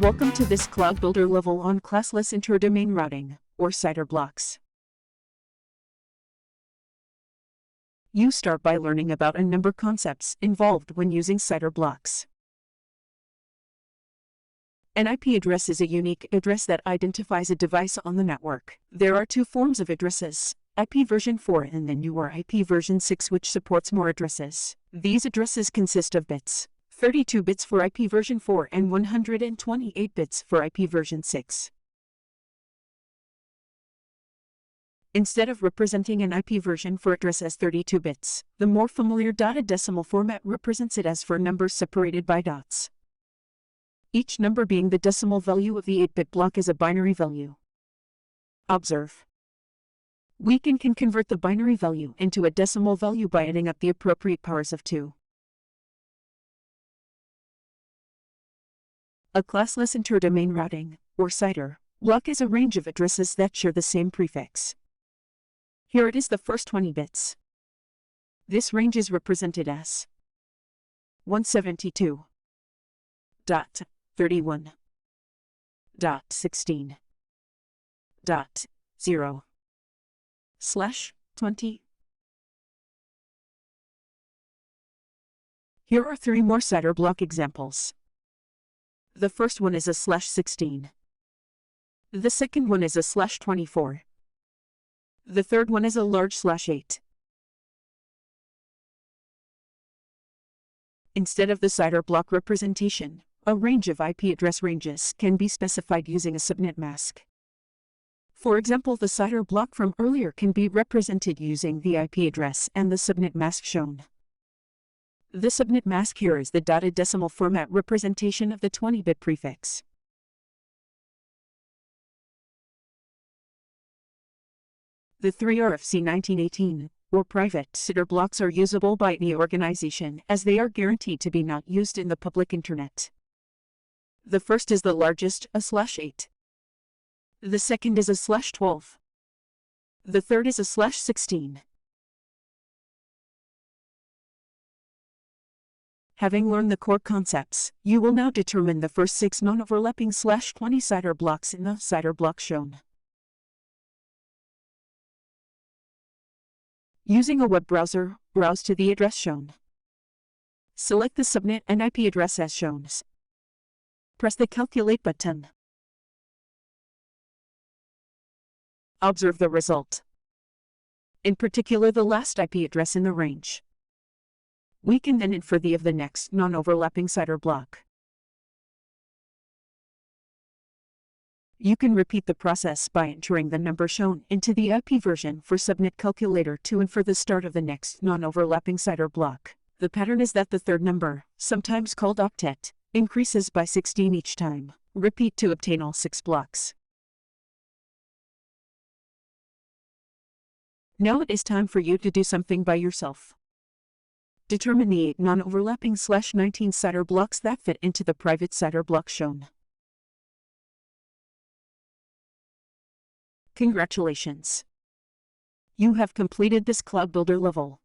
Welcome to this Cloud Builder level on Classless Inter-Domain Routing, or CIDR blocks. You start by learning about a number of concepts involved when using CIDR blocks. An IP address is a unique address that identifies a device on the network. There are two forms of addresses, IP version 4 and the newer IP version 6, which supports more addresses. These addresses consist of bits, 32 bits for IP version 4 and 128 bits for IP version 6. Instead of representing an IP version for address as 32 bits, the more familiar dotted decimal format represents it as 4 numbers separated by dots. Each number being the decimal value of the 8-bit block is a binary value. Observe. We can convert the binary value into a decimal value by adding up the appropriate powers of 2. A classless inter-domain routing, or CIDR, block is a range of addresses that share the same prefix. Here it is the first 20 bits. This range is represented as 172.31.16.0/20. Here are 3 more CIDR block examples. The first one is a /16. The second one is a /24. The third one is a large /8. Instead of the CIDR block representation, a range of IP address ranges can be specified using a subnet mask. For example, the CIDR block from earlier can be represented using the IP address and the subnet mask shown. The subnet mask here is the dotted decimal format representation of the 20-bit prefix. The 3 RFC 1918, or private CIDR blocks are usable by any organization as they are guaranteed to be not used in the public internet. The first is the largest, a /8. The second is a /12. The third is a /16. Having learned the core concepts, you will now determine the first 6 non-overlapping /20 CIDR blocks in the CIDR block shown. Using a web browser, browse to the address shown. Select the subnet and IP address as shown. Press the Calculate button. Observe the result. In particular, the last IP address in the range. We can then infer the of the next non-overlapping CIDR block. You can repeat the process by entering the number shown into the IP version for subnet calculator to infer the start of the next non-overlapping CIDR block. The pattern is that the third number, sometimes called octet, increases by 16 each time. Repeat to obtain all 6 blocks. Now it is time for you to do something by yourself. Determine the 8 non-overlapping /19 CIDR blocks that fit into the private CIDR block shown. Congratulations! You have completed this Cloud Builder level.